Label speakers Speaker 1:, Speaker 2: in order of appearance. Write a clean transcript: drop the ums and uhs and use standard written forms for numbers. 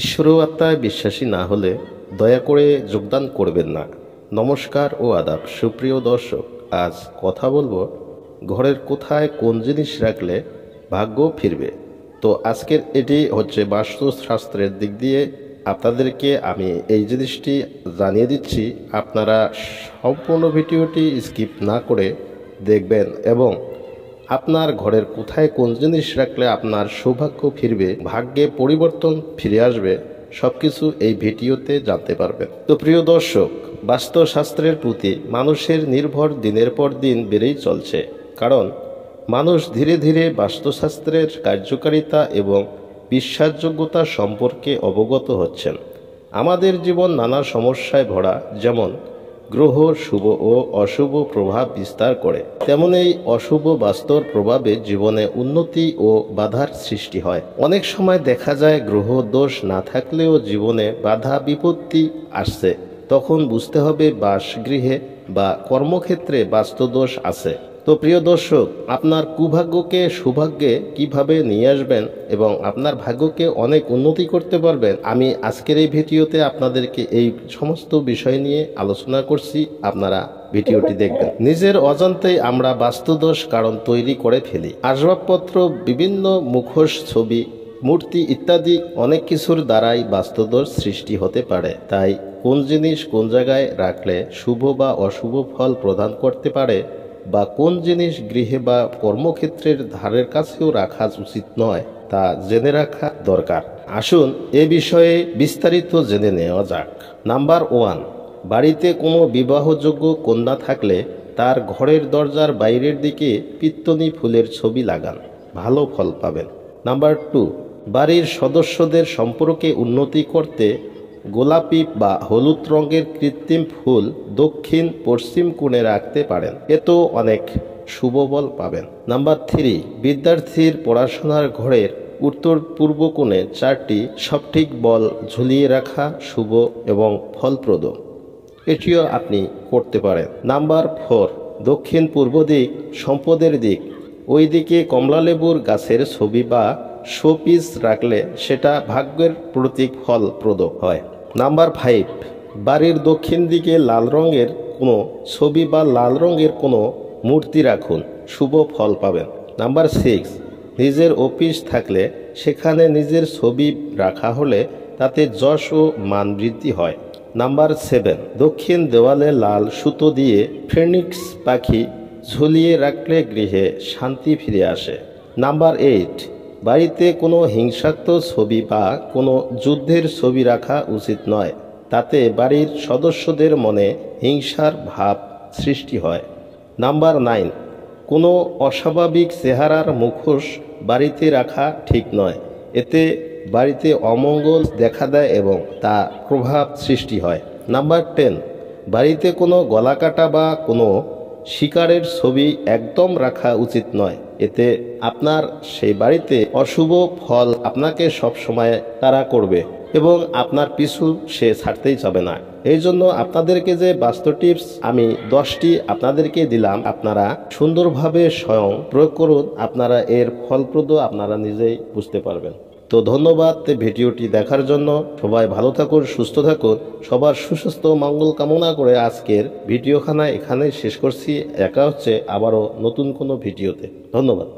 Speaker 1: ঈশ্বর আত্মায় বিশ্বাসী না হলে দয়া করে যোগদান করবেন না। নমস্কার ও আদাব সুপ্রিয় দর্শক, আজ কথা বলবো ঘরের কোথায় কোন জিনিস রাখলে ভাগ্য ফিরবে। তো আজকের এটি হচ্ছে বাস্তুশাস্ত্রের দিক দিয়ে আপনাদেরকে আমি এই জিনিসটি জানিয়ে দিচ্ছি। আপনারা সম্পূর্ণ ভিডিওটি স্কিপ না করে দেখবেন এবং আপনার ঘরের কোথায় কোন জিনিস রাখলে আপনার সৌভাগ্য ফিরবে, ভাগ্যে পরিবর্তন ফিরে আসবে, সবকিছু এই ভিডিওতে জানতে পারবেন। তো প্রিয় দর্শক, বাস্তুশাস্ত্রের প্রতি মানুষের নির্ভর দিনের পর দিন বেড়েই চলছে, কারণ মানুষ ধীরে ধীরে বাস্তুশাস্ত্রের কার্যকারিতা এবং বিশ্বাসযোগ্যতা সম্পর্কে অবগত হচ্ছেন। আমাদের জীবন নানা সমস্যায় ভরা, যেমন গ্রহ শুভ ও অশুভ প্রভাব বিস্তার করে, তেমন এই অশুভ বাস্তর প্রভাবে জীবনে উন্নতি ও বাধার সৃষ্টি হয়। অনেক সময় দেখা যায় গ্রহ দোষ না থাকলেও জীবনে বাধা বিপত্তি আসছে, তখন বুঝতে হবে বাসগৃহে বা কর্মক্ষেত্রে বাস্তুদোষ আছে। তো প্রিয় দর্শক, আপনার কুভাগ্যকে সৌভাগ্যে কিভাবে নিয়ে আসবেন এবং আপনার ভাগ্যকে অনেক উন্নতি করতে পারবেন, আমি আজকের এই ভিডিওতে আপনাদেরকে এই সমস্ত বিষয় নিয়ে আলোচনা করছি। আপনারা ভিডিওটি দেখবেন। নিজের অজান্তেই আমরা বাস্তুদোষ কারণ তৈরি করে ফেলি। আসবাবপত্র, বিভিন্ন মুখোশ, ছবি, মূর্তি ইত্যাদি অনেক কিছুর দ্বারাই বাস্তুদোষ সৃষ্টি হতে পারে। তাই কোন জিনিস কোন জায়গায় রাখলে শুভ বা অশুভ ফল প্রদান করতে পারে, বা কোন জিনিস গৃহে বা কর্মক্ষেত্রের ধারের কাছেও রাখা উচিত নয়, তা জেনে রাখা দরকার। আসুন এ বিষয়ে বিস্তারিত জেনে নেওয়া যাক। নাম্বার 1, বাড়িতে কোনো বিবাহযোগ্য কন্যা থাকলে তার ঘরের দরজার বাইরের দিকে পিত্তনি ফুলের ছবি লাগান, ভালো ফল পাবেন। নাম্বার 2, বাড়ির সদস্যদের সম্পর্কে উন্নতি করতে গোলাপি বা হলুদ রঙের কৃত্রিম ফুল দক্ষিণ পশ্চিম কোণে রাখতে পারেন, এতেও অনেক শুভ ফল পাবেন। নাম্বার 3, বিদ্যার্থীর পড়াশোনার ঘরের উত্তর পূর্ব কোণে 4টি সঠিক বল ঝুলিয়ে রাখা শুভ এবং ফলপ্রদ, এটিও আপনি করতে পারেন। নাম্বার 4, দক্ষিণ পূর্ব দিক সম্পদের দিক, ওই দিকে কমলালেবুর গাছের ছবি বা শোপিস রাখলে সেটা ভাগ্যের প্রতীক, ফলপ্রদ হয়। নাম্বার 5, বাড়ির দক্ষিণ দিকে লাল রঙের কোনো ছবি বা লাল রঙের কোনো মূর্তি রাখুন, শুভ ফল পাবেন। নাম্বার 6, নিজের অফিস থাকলে সেখানে নিজের ছবি রাখা হলে তাতে যশ ও মান বৃদ্ধি হয়। নাম্বার 7, দক্ষিণ দেওয়ালে লাল সুতো দিয়ে ফিনিক্স পাখি ঝুলিয়ে রাখলে গৃহে শান্তি ফিরে আসে। নাম্বার 8, বাড়িতে কোনো হিংসাত্মক ছবি বা কোনো যুদ্ধের ছবি রাখা উচিত নয়, তাতে বাড়ির সদস্যদের মনে হিংসার ভাব সৃষ্টি হয়। নাম্বার 9, কোনো অস্বাভাবিক চেহারার মুখোশ বাড়িতে রাখা ঠিক নয়, এতে বাড়িতে অমঙ্গল দেখা দেয় এবং তা প্রভাব সৃষ্টি হয়। নাম্বার 10, বাড়িতে কোনো গলাকাটা বা কোনো শিকারের ছবি একদম রাখা উচিত নয়, এতে আপনার সেই বাড়িতে অশুভ ফল আপনাকে সবসময় তাড়া করবে এবং আপনার পিছু সে ছাড়তেই যাবে না। এই জন্য আপনাদেরকে যে বাস্তু টিপস আমি 10টি আপনাদেরকে দিলাম, আপনারা সুন্দরভাবে স্বয়ং প্রয়োগ করুন, আপনারা এর ফলপ্রদ আপনারা নিজেই বুঝতে পারবেন। তো ধন্যবাদ ভিডিওটি দেখার জন্য। সবাই ভালো থাকুন, সুস্থ থাকুন, সবার সুস্বাস্থ্য মঙ্গল কামনা করে আজকের ভিডিওখানা এখানেই শেষ করছি। একা হচ্ছে আবারও নতুন কোনো ভিডিওতে। ধন্যবাদ।